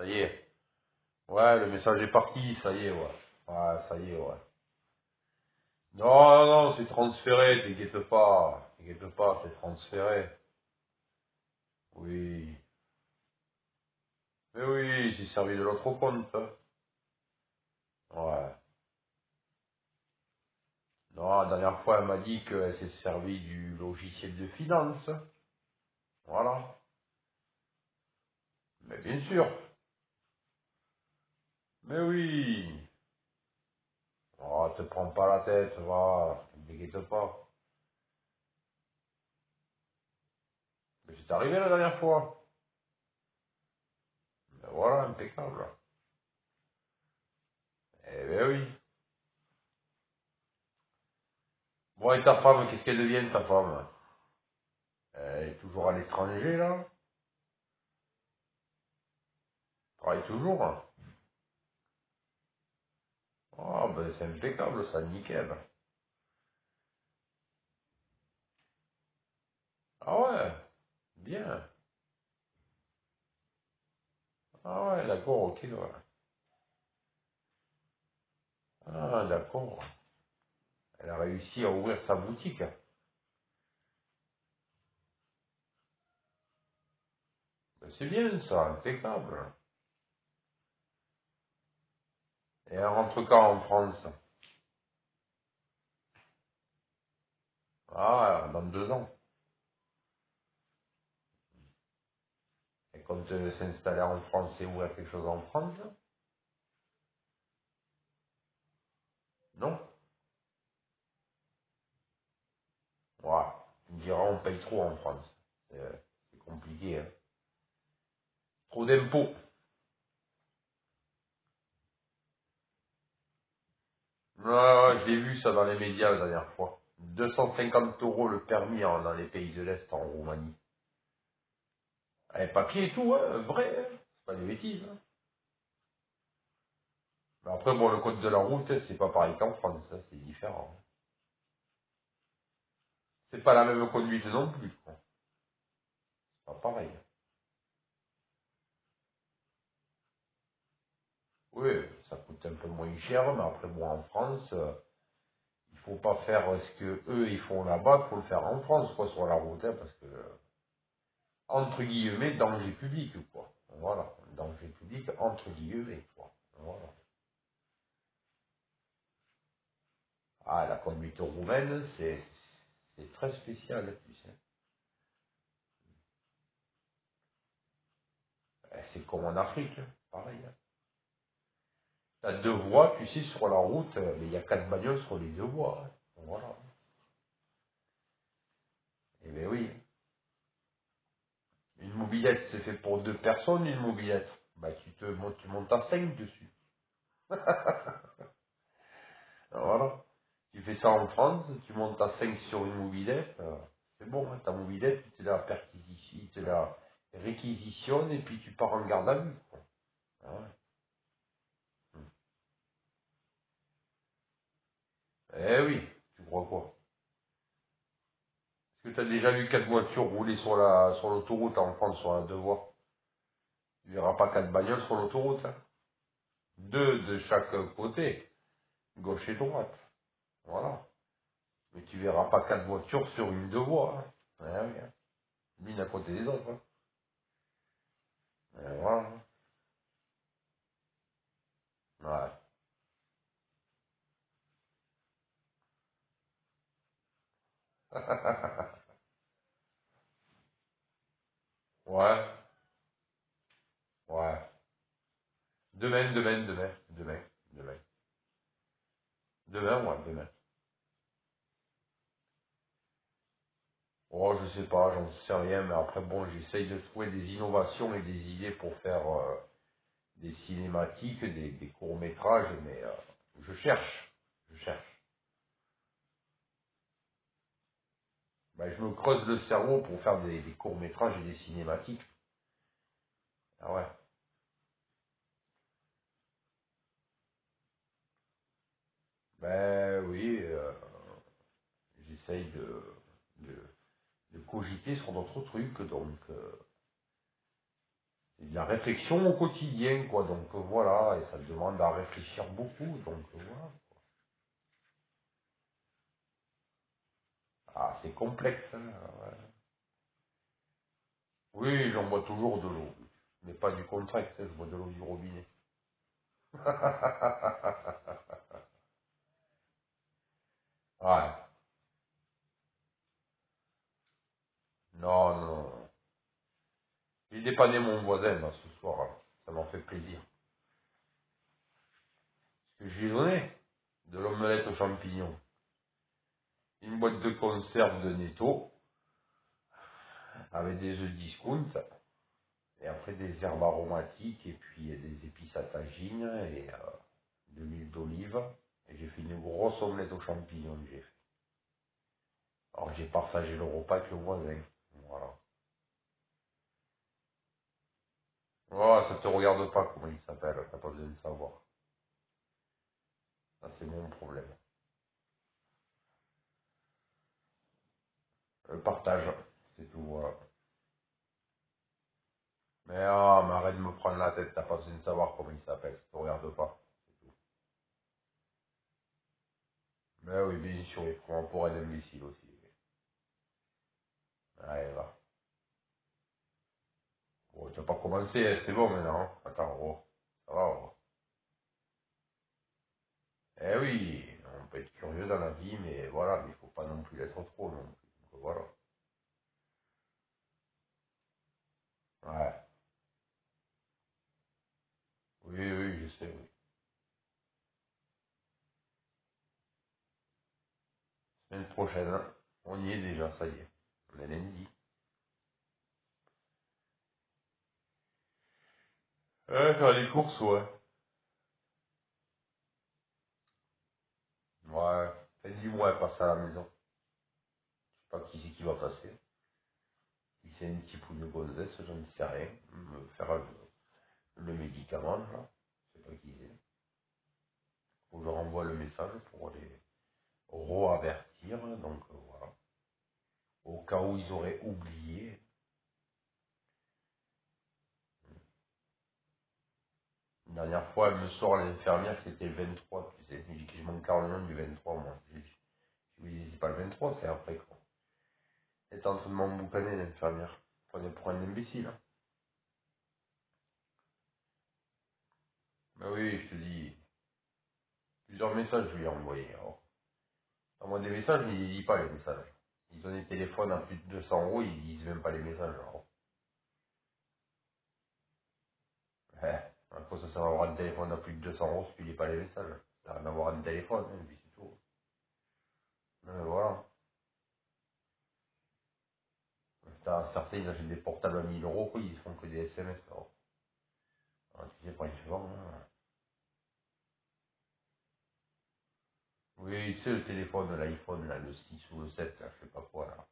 Ça y est. Ouais, le message est parti, ça y est, ouais. Ouais, ça y est, ouais. Non, non, non, c'est transféré, t'inquiète pas. T'inquiète pas, c'est transféré. Oui. Mais oui, j'ai servi de l'autre compte. Ouais. Non, la dernière fois, elle m'a dit qu'elle s'est servie du logiciel de finance. Voilà. Mais bien sûr. Mais oui. Oh, te prends pas la tête, va. T'inquiète pas. Mais c'est arrivé la dernière fois. Ben voilà, impeccable. Eh ben oui. Bon, et ta femme, qu'est-ce qu'elle devient, ta femme? Elle est toujours à l'étranger, là? Travaille toujours? Ah, ben c'est impeccable, ça, nickel. Ah ouais, bien. Ah ouais, d'accord, ok, ouais. Ah, d'accord. Elle a réussi à ouvrir sa boutique. Ben, c'est bien, ça, impeccable. Et elle rentre quand en France? Ah, dans 2 ans. Elle compte s'installer en France et ouvrir quelque chose en France? Non? Ouais. Tu me diras, on paye trop en France. C'est compliqué, hein. Trop d'impôts. Ouais, ouais, je l'ai vu ça dans les médias la dernière fois. 250 € le permis dans les pays de l'Est, en Roumanie. Avec papier et tout, hein, vrai, hein. C'est pas des bêtises. Hein. Mais après, bon, le code de la route, c'est pas pareil qu'en France, ça, c'est différent. C'est pas la même conduite non plus, quoi. C'est pas pareil. Oui, ça coûte un peu moins cher, mais après, bon, en France, il faut pas faire ce que eux ils font là-bas, il faut le faire en France, quoi, sur la route, hein, parce que, entre guillemets, danger public, quoi. Voilà, danger public, entre guillemets, quoi. Voilà. Ah, la conduite roumaine, c'est très spécial, tu sais. C'est comme en Afrique, hein, pareil. Hein. T'as 2 voies, tu sais, sur la route, mais il y a 4 bagnoles sur les 2 voies. Hein. Voilà. Eh bien oui, une mobilette, c'est fait pour 2 personnes, une mobilette. Bah tu montes à 5 dessus. Voilà. Tu fais ça en France, tu montes à 5 sur une mobilette, c'est bon, hein, ta mobilette, il te la réquisitionne et puis tu pars en garde à vue. Quoi. Ah ouais. Eh oui, tu crois quoi? Est-ce que tu as déjà vu 4 voitures rouler sur l'autoroute en France sur la 2 voies? Tu verras pas 4 bagnoles sur l'autoroute, hein. 2 de chaque côté, gauche et droite. Voilà. Mais tu verras pas 4 voitures sur une 2 voies, hein. Ouais, oui, hein. L'une à côté des autres, hein. Voilà. Ouais. Ouais. Ouais. Demain, demain, demain, demain, demain. Demain, ouais, demain. Oh, je sais pas, j'en sais rien, mais après, bon, j'essaye de trouver des innovations et des idées pour faire des cinématiques, des courts-métrages, mais je cherche. Je cherche. Ben, je me creuse le cerveau pour faire des courts-métrages et des cinématiques. Ah ouais. Ben oui, j'essaye de, de cogiter sur d'autres trucs, donc C'est de la réflexion au quotidien, quoi. Donc voilà, et ça demande à réfléchir beaucoup, donc voilà. Ah, c'est complexe, hein, ouais. Oui, j'en bois toujours de l'eau, mais pas du contract, hein, je bois de l'eau du robinet. Ouais, non, non. J'ai dépanné mon voisin, là, ce soir, hein. Ça m'a fait plaisir. Ce que je lui ai donné, de l'omelette aux champignons, une boîte de conserve de netto, avec des œufs discount, et après des herbes aromatiques, et puis des épices à tagine, et de l'huile d'olive. Et j'ai fait une grosse omelette aux champignons que j'ai fait. Alors j'ai partagé le repas avec le voisin. Voilà. Oh, ça te regarde pas comment il s'appelle, t'as pas besoin de savoir. Ça c'est mon problème. Le partage, c'est tout, voilà. Mais arrête de me prendre la tête, t'as pas besoin de savoir comment il s'appelle, ça te regarde pas. Mais oui, bien sûr, il prend pour un imbécile aussi. Allez, va. Bon, tu vas pas commencer, hein, c'est bon maintenant, hein. Attends, oh. Ça va, oh. Eh oui, on peut être curieux dans la vie, mais voilà, mais il faut pas non plus l'être trop, non plus. Donc, voilà. Ouais. Oui, oui, je sais, oui. Semaine prochaine, hein. On y est déjà, ça y est. On est lundi. Faire les courses, ouais. Ouais. Elle dit, ouais, passe à la maison. Je sais pas qui c'est qui va passer. Si c'est un type ou une gonzesse, je ne sais rien. Me faire le médicament, là. Je sais pas qui c'est. Faut que je renvoie le message pour les re-avertir, donc voilà. Au cas où ils auraient oublié. La dernière fois, elle me sort l'infirmière, c'était le 23, tu sais. Je dis que je manque le nom du 23, moi. Je lui dis, c'est pas le 23, c'est après, quoi. Elle est en train de m'emboucaner, l'infirmière. Prenez pour un imbécile, hein. Mais oui, je te dis, plusieurs messages je lui ai envoyés. Alors, envoie des messages, mais il lit pas les messages. Ils ont des téléphones à plus de 200 euros, ils lisent même pas les messages. Alors, à quoi ça sert d'avoir un téléphone à plus de 200 euros si tu lis pas les messages? Ça n'a rien à voir un téléphone, hein, et puis c'est tout. Mais voilà. Certains, ils achètent des portables à 1000 euros, quoi, ils font que des SMS. Alors, tu sais, pas une souvent, hein. Oui, tu sais, le téléphone, l'iPhone, là, le 6 ou le 7 là, je sais pas quoi, là.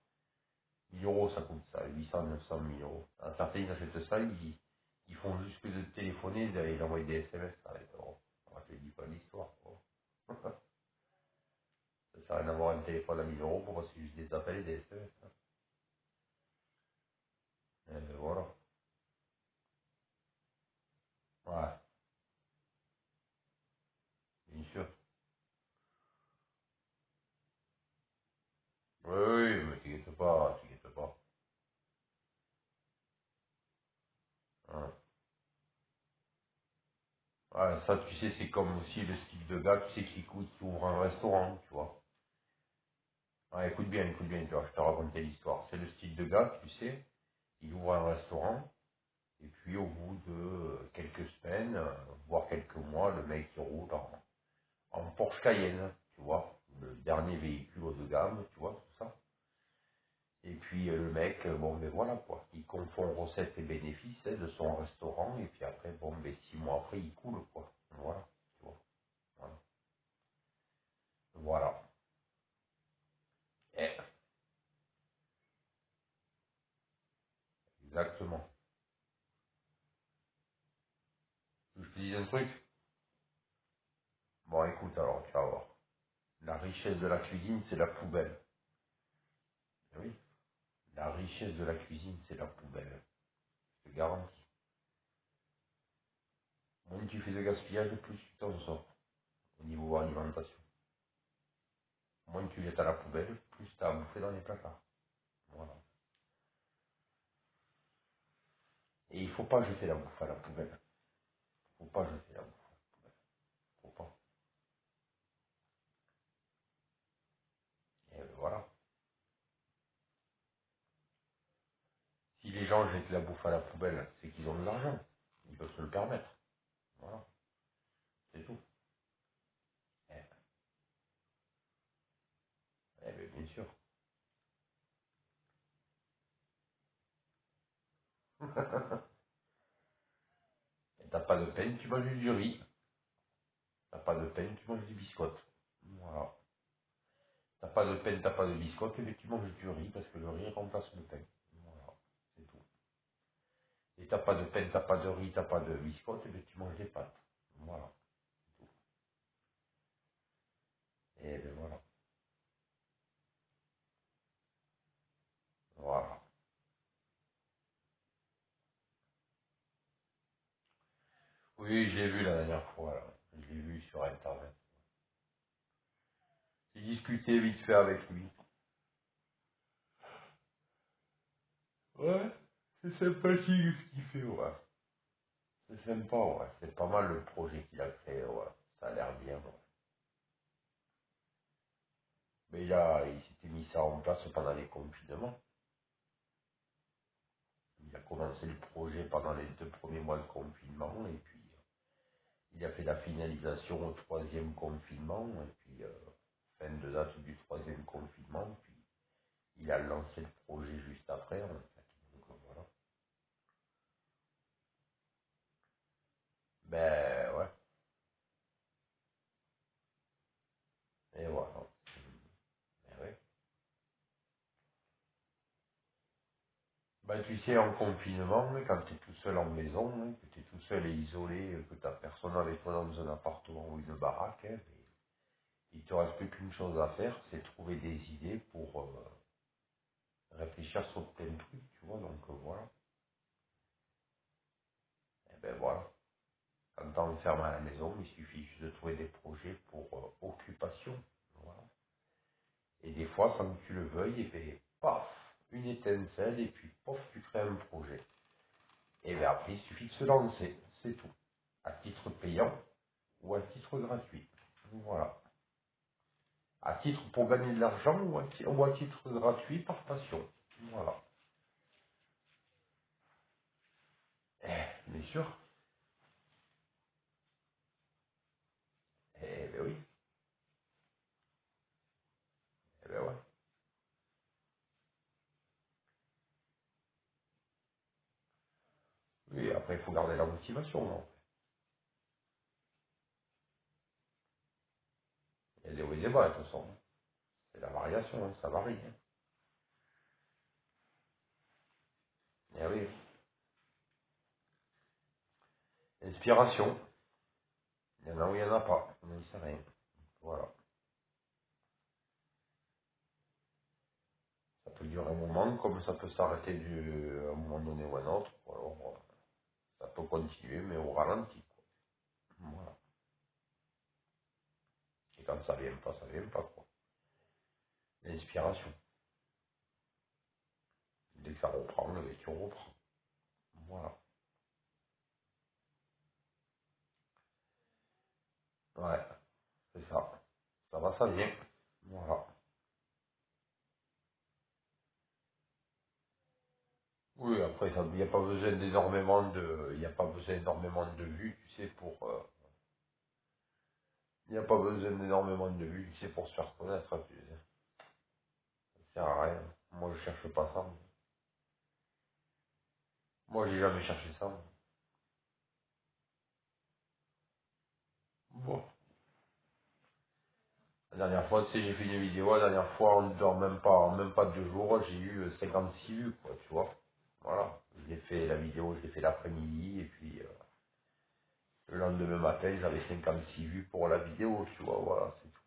1000 euros, ça coûte ça, 800, 900, 1000 euros. Alors, certains, ils achètent ça, ils font juste que de téléphoner, ils envoient des SMS, ça arrête. Alors, je te dis pas l'histoire, quoi. Ça sert à rien d'avoir un téléphone à 1000 euros pour passer juste des appels et des SMS, hein. Voilà. Ouais, bien sûr. Oui, oui, mais t'inquiète pas, t'inquiète pas. Ouais. Ouais, ça, tu sais, c'est comme aussi le style de gars, tu sais, qui ouvre un restaurant, tu vois. Ouais, écoute bien, tu vois, je te raconter l'histoire. C'est le style de gars, tu sais, il ouvre un restaurant, et puis au bout de quelques semaines, voire quelques mois, le mec, il roule en Porsche Cayenne, tu vois, le dernier véhicule haut de gamme, tu vois, tout ça. Et puis le mec, bon, ben voilà, quoi, il confond recettes et bénéfices, hein, de son restaurant, et puis après, bon, ben 6 mois après, il coule, quoi. Voilà, tu vois, voilà. Voilà. Eh, exactement. Je te dis un truc. Bon, écoute, alors, tu vas voir. La richesse de la cuisine, c'est la poubelle. Eh oui. La richesse de la cuisine, c'est la poubelle. Je te garantis. moins tu fais de gaspillage, plus tu t'en sors au niveau alimentation. Moins tu jettes à la poubelle, plus tu as à bouffer dans les placards. Voilà. Et il faut pas jeter la bouffe à la poubelle. Faut pas jeter la bouffe. Faut pas. Et voilà. Si les gens jettent la bouffe à la poubelle, c'est qu'ils ont de l'argent. Ils peuvent se le permettre. Voilà. C'est tout. Eh, ben, bien sûr. Et t'as pas de peine, tu manges du riz. T'as pas de peine, tu manges du biscotte. Voilà. T'as pas de peine, t'as pas de biscotte, et tu manges du riz, parce que le riz remplace le pain. Voilà. C'est tout. Et t'as pas de peine, t'as pas de riz, t'as pas de biscotte, et tu manges des pâtes. Voilà. C'est tout. Et ben voilà. Voilà. Oui, je l'ai vu la dernière fois, là. Je l'ai vu sur Internet. J'ai discuté vite fait avec lui. Ouais, c'est sympathique ce qu'il fait, ouais. C'est sympa, ouais. C'est pas mal le projet qu'il a créé, ouais. Ça a l'air bien, ouais. Mais il s'était mis ça en place pendant les confinements. Il a commencé le projet pendant les 2 premiers mois de confinement, et puis il a fait la finalisation au 3e confinement, et puis fin de date du 3e confinement, puis il a lancé le projet juste après, en fait. Donc voilà. Ben ouais, et voilà. Ben ouais. Ben tu sais, en confinement, quand tu es tout seul en maison, hein, que tu es tout seul et isolé, que tu n'as personne avec toi dans un appartement ou une baraque, hein, et il te reste plus qu'une chose à faire, c'est trouver des idées pour réfléchir sur plein de trucs, tu vois, donc voilà. Et ben voilà. Quand t'es enfermé à la maison, il suffit juste de trouver des projets pour occupation. Voilà. Et des fois, sans que tu le veuilles, et ben, paf, une étincelle, et puis pof, tu crées un projet. Et bien après, il suffit de se lancer, c'est tout. À titre payant ou à titre gratuit. Voilà. À titre pour gagner de l'argent ou à titre gratuit par passion. Voilà. Bien sûr. Eh ben oui. Eh ben ouais. Oui, après, il faut garder la motivation, non. Il y a des hauts et des bas, de toute façon. C'est la variation, hein, ça varie. Hein. Eh oui. Inspiration. Il y en a où il n'y en a pas. On n'en sait rien. Voilà. Ça peut durer un moment, comme ça peut s'arrêter à un moment donné ou à un autre. Ou alors, ça peut continuer, mais au ralenti. Quoi. Voilà. Et quand ça vient pas, quoi. L'inspiration. Dès que ça reprend, le vécu reprend. Voilà. Ouais, c'est ça. Ça va, ça vient. Voilà. Oui, après, il n'y a pas besoin d'énormément il n'y a pas besoin d'énormément de vues, tu sais, il n'y a pas besoin d'énormément de vues, tu sais, pour se faire connaître, tu sais. Ça sert à rien. Moi, je cherche pas ça. Moi, j'ai jamais cherché ça. Bon. La dernière fois, tu sais, j'ai fait une vidéo, la dernière fois, même pas 2 jours, j'ai eu 56 vues, quoi, tu vois. Voilà. La vidéo, je l'ai fait l'après-midi, et puis, le lendemain matin, j'avais 56 vues pour la vidéo, tu vois, voilà, c'est tout.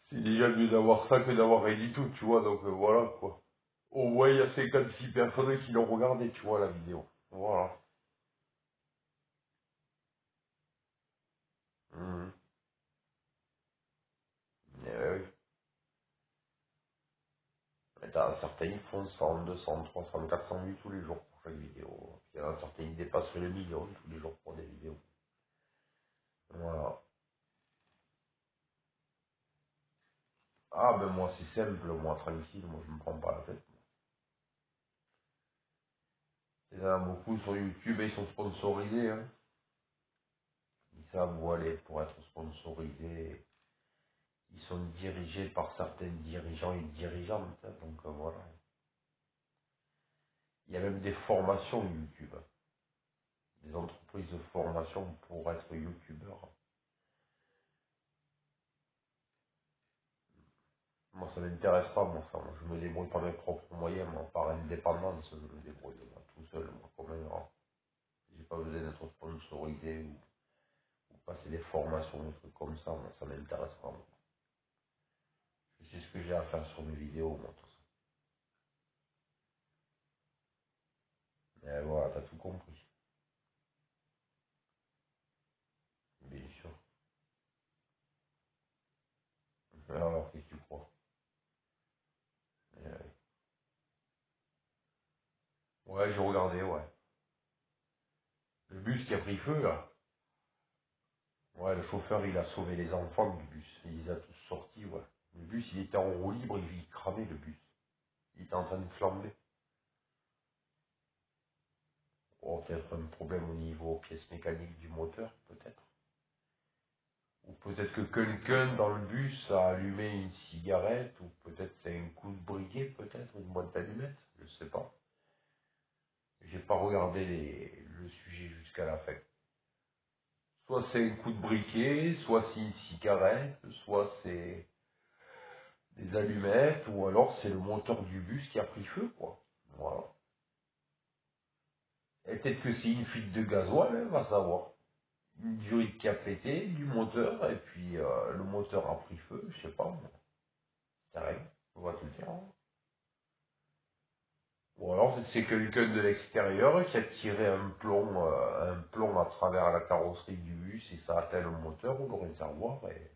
C'est déjà mieux d'avoir ça que d'avoir rien du tout, tu vois, donc voilà, quoi. Au moins, il y a 56 personnes qui l'ont regardé, tu vois, la vidéo. Voilà. certains ils font 100, 200, 300, 400 vues tous les jours pour chaque vidéo. Il y en a certains qui dépassent le million tous les jours pour des vidéos. Voilà. Ah ben moi c'est simple, moi tranquille, moi je me prends pas la tête. Il y en a beaucoup sur YouTube et ils sont sponsorisés. Hein. Ils savent où aller pour être sponsorisés. Ils sont dirigés par certains dirigeants et dirigeantes. Hein, donc voilà. Il y a même des formations YouTube. Des entreprises de formation pour être youtubeur. Moi ça m'intéresse pas, moi ça. Moi, je me débrouille par mes propres moyens, moi, par indépendance, je me débrouille moi, tout seul, moi, comme un grand. J'ai pas besoin d'être sponsorisé ou passer des formations, des trucs comme ça, moi ça m'intéresse pas. Moi. Je sais ce que j'ai à faire sur mes vidéos, moi, tout ça. Mais voilà, t'as tout compris. Bien sûr. Alors, qu'est-ce que tu crois? Ouais, j'ai regardé, ouais. Le bus qui a pris feu, là. Ouais, le chauffeur, il a sauvé les enfants du bus. Il les a tous sortis, ouais. Le bus, il était en roue libre, il cramait, le bus. Il était en train de flamber. Oh, peut-être un problème au niveau pièces mécaniques du moteur, peut-être. Ou peut-être que quelqu'un dans le bus a allumé une cigarette, ou peut-être c'est un coup de briquet, peut-être, une boîte d'allumettes, je sais pas. J'ai pas regardé le sujet jusqu'à la fin. Soit c'est un coup de briquet, soit c'est une cigarette, soit c'est des allumettes, ou alors c'est le moteur du bus qui a pris feu, quoi. Voilà. Et peut-être que c'est une fuite de gasoil, hein, va savoir. Une durite qui a pété du moteur, et puis le moteur a pris feu, je sais pas, moi. C'est rien, on va te le dire. Hein. Ou alors c'est quelqu'un de l'extérieur qui a tiré un plomb à travers la carrosserie du bus et ça a atteint le moteur ou le réservoir et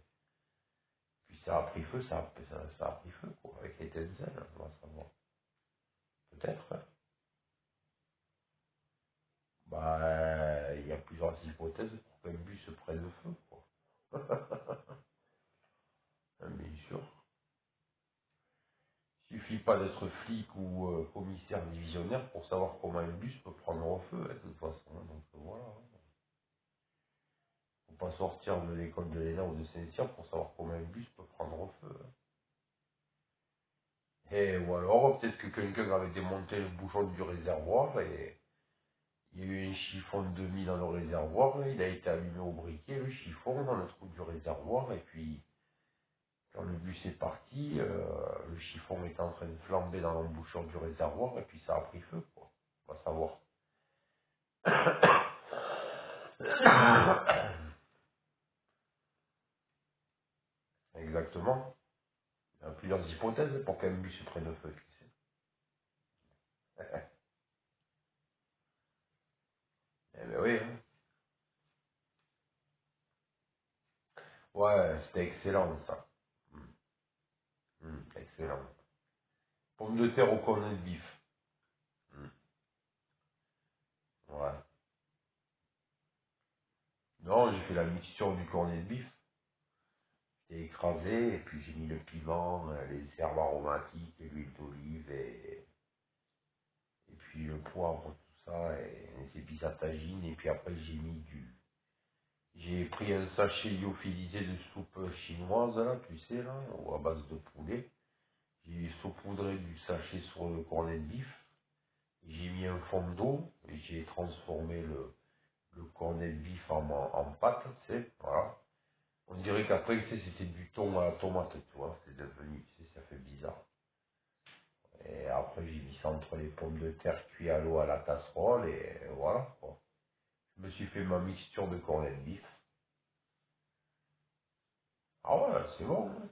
puis ça a pris feu, ça a pris feu quoi, avec l'étincelle, on va savoir. Peut-être. Hein. Bah il y a plusieurs hypothèses pour qu'un bus se prenne le feu quoi. Hein, bien sûr. Il suffit pas d'être flic ou commissaire divisionnaire pour savoir comment un bus peut prendre feu, hein, de toute façon. Donc voilà. Hein. Faut pas sortir de l'école de l'ENA ou de Saint-Cyr pour savoir comment un bus peut prendre feu. Hein. Et ou alors, peut-être que quelqu'un avait démonté le bouchon du réservoir et il y a eu un chiffon de demi dans le réservoir, il a été allumé au briquet, le chiffon dans le trou du réservoir, et puis quand le bus est parti, le chiffon était en train de flamber dans l'embouchure du réservoir, et puis ça a pris feu, quoi. On va savoir. Exactement. Il y a plusieurs hypothèses pour qu'un bus se prenne feu, tu sais. Eh ben oui, hein. Ouais, c'était excellent, ça. Excellent. Pommes de terre au cornet de bif. Hmm, ouais. Non, j'ai fait la mixture du cornet de bif. J'ai écrasé, et puis j'ai mis le piment, les herbes aromatiques, l'huile d'olive, et puis le poivre, tout ça, et les épices à tagine, et puis après j'ai mis j'ai pris un sachet lyophilisé de soupe chinoise, là, tu sais, là, ou à base de poulet. J'ai saupoudré du sachet sur le cornet de bif. J'ai mis un fond d'eau, et j'ai transformé le cornet de bif en pâte, tu sais, voilà. On dirait qu'après, tu sais, c'était du thon à la tomate, tu vois, c'est devenu, tu sais, ça fait bizarre. Et après, j'ai mis ça entre les pommes de terre cuites à l'eau à la casserole, et voilà, quoi. Je me suis fait ma mixture de cornet de bif. Ah ouais, c'est bon, hein.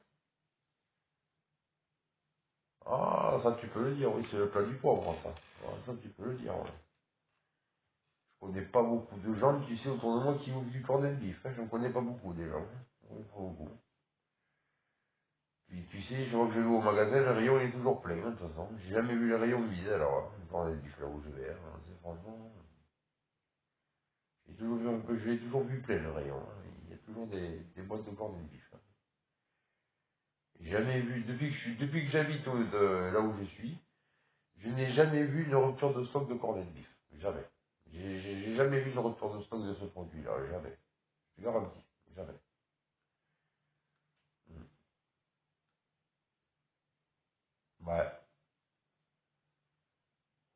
Ah, ça tu peux le dire, oui, c'est le plat du pauvre, ça. Ouais, ça tu peux le dire, ouais. Je connais pas beaucoup de gens, tu sais, autour de moi qui ouvrent du cornet de bif, hein. Je ne connais pas beaucoup, déjà. Hein. Oui, pas beaucoup. Puis tu sais, je vois que je vais au magasin, le rayon est toujours plein, hein, de toute façon. J'ai jamais vu le rayon vide, alors, hein, dans les bif là où je vais, hein, c'est franchement, j'ai toujours vu plein le rayon, hein. Il y a toujours des boîtes de corned beef, hein. J'ai jamais vu, depuis que j'habite là où je suis, je n'ai jamais vu une rupture de stock de corned beef. Jamais. J'ai jamais vu une rupture de stock de ce produit-là, jamais. Je te garantis, jamais. Mm. Ouais.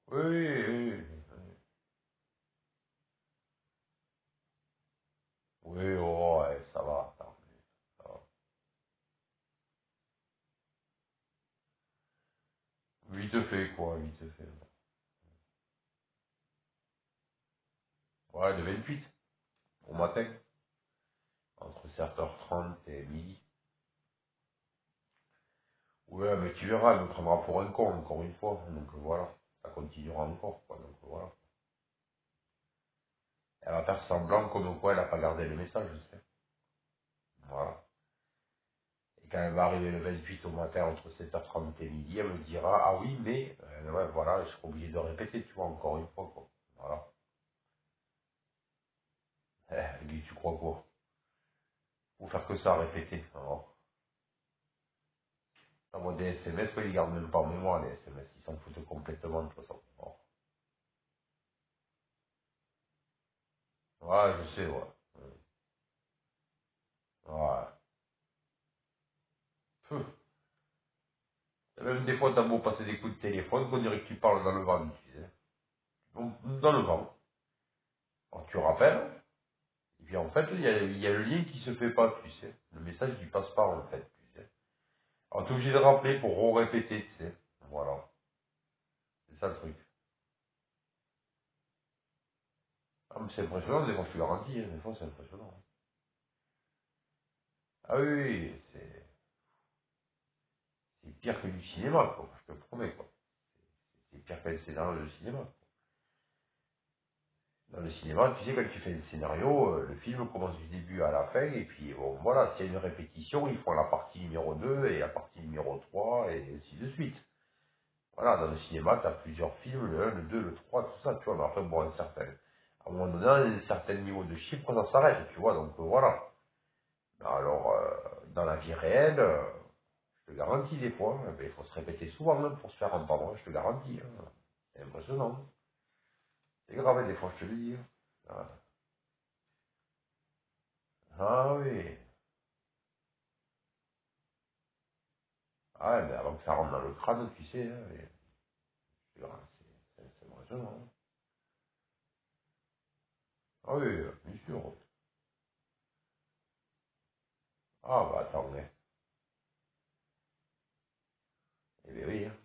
Oui, oui, oui. Oui, oui, oh, ouais, ça va, attends, ça va. Vite fait, quoi, vite fait. Ouais, de 28, au matin, entre 7h30 et midi. Ouais, mais tu verras, elle me prendra pour un con, encore une fois. Donc voilà, ça continuera encore, quoi. Donc voilà. Elle va faire semblant comme quoi elle n'a pas gardé le message, je sais. Voilà. Et quand elle va arriver le 28 au matin, entre 7h30 et midi, elle me dira, ah oui, mais, ouais, voilà, je serai obligé de répéter, tu vois, encore une fois, quoi. Voilà. Lui, tu crois quoi? Faut faire que ça, répéter. Alors, t'envoies des SMS, quoi, ils gardent même pas en mémoire, les SMS. Ils s'en foutent complètement, de toute façon. Alors, ouais, je sais, ouais. Ouais. Pfff. Et même des fois, t'as beau passer des coups de téléphone, qu'on dirait que tu parles dans le vent, tu sais. Dans le vent. Alors, tu rappelles, et puis en fait, il y a le lien qui se fait pas, tu sais. Le message, il passe pas, en fait, tu sais. Alors, t'es obligé de rappeler pour répéter, tu sais. Voilà. C'est ça le truc. Ah, mais c'est impressionnant, des fois, je te garantis, hein, des fois, c'est impressionnant. Ah oui, oui, oui, c'est pire que du cinéma, quoi, je te promets, quoi. C'est pire que le scénario de cinéma. Dans le cinéma, tu sais, quand tu fais le scénario, le film commence du début à la fin, et puis bon, voilà, s'il y a une répétition, ils font la partie numéro 2 et la partie numéro 3 et ainsi de suite. Voilà, dans le cinéma, tu as plusieurs films, le 1, le 2, le 3 tout ça, tu vois, mais après, bon, à un moment donné, un certain niveau de chiffre, ça s'arrête, tu vois, donc voilà. Alors, dans la vie réelle, je te garantis des fois, il faut se répéter souvent même pour se faire entendre, je te garantis, hein. C'est impressionnant. C'est grave, des fois, je te le dis, hein. Ah, ah oui. Ah ouais, mais avant que ça rentre dans le crâne, tu sais, hein, c'est impressionnant, hein. Ah oui, bien sûr. Ah bah attends, mais, eh bien oui, hein.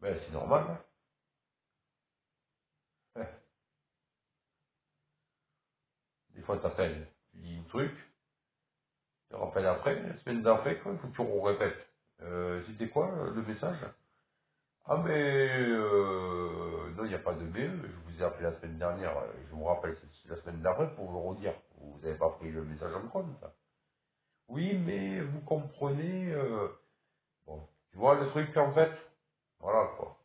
Ben c'est normal, hein. Ouais. Des fois t'appelles, tu dis un truc, tu te rappelles après, la semaine d'après, quoi, il faut que tu répètes. C'était quoi le message? Ah mais non, il n'y a pas de BE, je vous ai appelé la semaine dernière, je vous rappelle la semaine d'après pour vous le redire. Vous n'avez pas pris le message en compte, ça. Oui, mais vous comprenez, bon, tu vois le truc en fait, voilà quoi.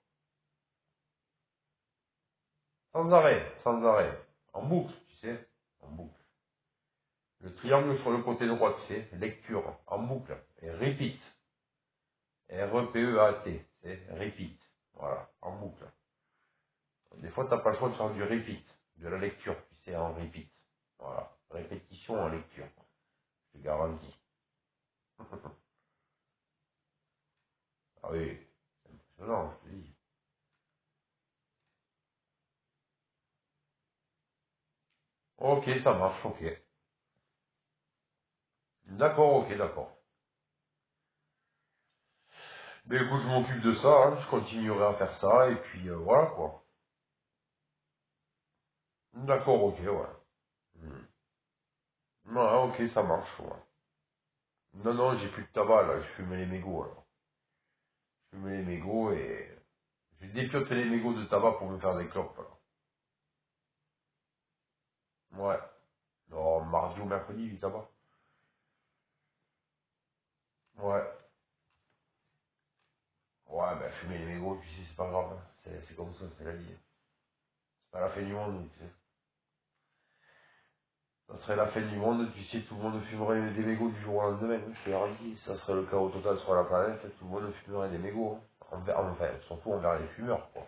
Sans arrêt, sans arrêt. En boucle, tu sais. En boucle. Le triangle sur le côté droit, tu sais. Lecture. En boucle. Et repeat. R-E-P-E-A-T. C'est repeat. Voilà. En boucle. Des fois, t'as pas le choix de faire du repeat. De la lecture, tu sais, en repeat. Voilà. Répétition en lecture. Je te garantis. Ah oui. Non, je te dis. Ok, ça marche, ok. D'accord, ok, d'accord. Mais écoute, je m'occupe de ça, hein. Je continuerai à faire ça, et puis voilà, quoi. D'accord, ok, ouais. Hmm. Ouais, ok, ça marche, ouais. Non, non, j'ai plus de tabac, là. Je fumais les mégots, alors. Je fumais les mégots et... J'ai dépioté les mégots de tabac pour me faire des clopes, alors. Ouais. Non, mardi ou mercredi, du tabac. Ouais. Ouais, bah fumer les mégots, tu sais, c'est pas grave. Hein. C'est comme ça, c'est la vie. C'est pas la fin du monde, tu sais. Ça serait la fin du monde, tu sais, tout le monde fumerait des mégots du jour au lendemain. Hein. Je te l'ai dit, ça serait le chaos total sur la planète, tout le monde fumerait des mégots. Hein. Enfin, surtout envers les fumeurs, quoi.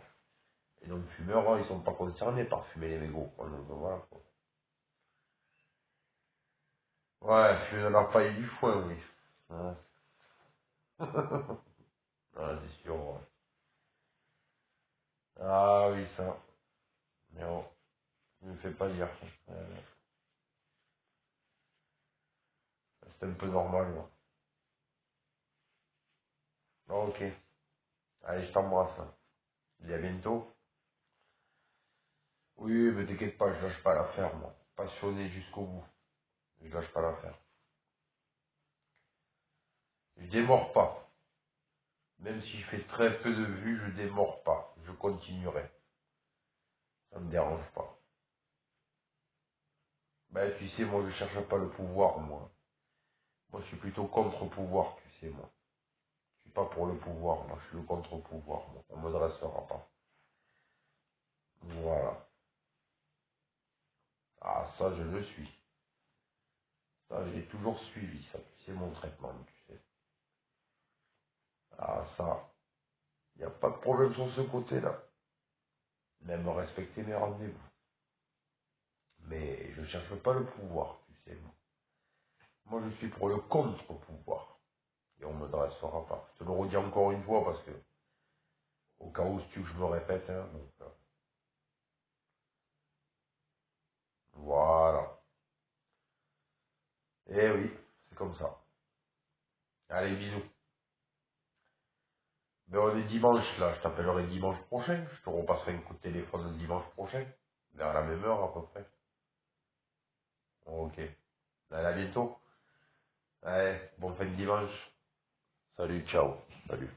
Et donc, les fumeurs, ils sont pas concernés par fumer les mégots, quoi. Donc, voilà, quoi. Ouais, fumer dans la paille du foin, oui. Ouais. Ouais, c'est sûr, ouais. Ah oui, ça. Mais bon, ne me fais pas dire. C'est un peu normal, moi. Bon, ok. Allez, je t'embrasse. Hein. Dis à bientôt. Oui, mais t'inquiète pas, je lâche pas l'affaire, moi. Passionné jusqu'au bout. Je lâche pas l'affaire. Je démords pas. Même si je fais très peu de vues, je démords pas. Je continuerai. Ça me dérange pas. Ben, tu sais, moi, je cherche pas le pouvoir, moi. Moi, je suis plutôt contre-pouvoir, tu sais, moi. Je suis pas pour le pouvoir, moi. Je suis le contre-pouvoir, moi. On me dressera pas. Voilà. Ah, ça, je le suis. Ça, j'ai toujours suivi, ça. C'est mon traitement, tu sais. Ah, ça, y a pas de problème sur ce côté-là. Même respecter mes rendez-vous. Mais je cherche pas le pouvoir, tu sais, moi. Moi, je suis pour le contre-pouvoir. Et on me dressera pas. Je te le redis encore une fois parce que, au cas où si tu veux que je me répète, hein, donc, voilà. Eh oui, c'est comme ça. Allez, bisous. Ben, on est dimanche, là. Je t'appellerai dimanche prochain. Je te repasserai un coup de téléphone le dimanche prochain. Vers la même heure, à peu près. Ok. Allez, à bientôt. Allez, bon fin de dimanche. Salut, ciao. Salut.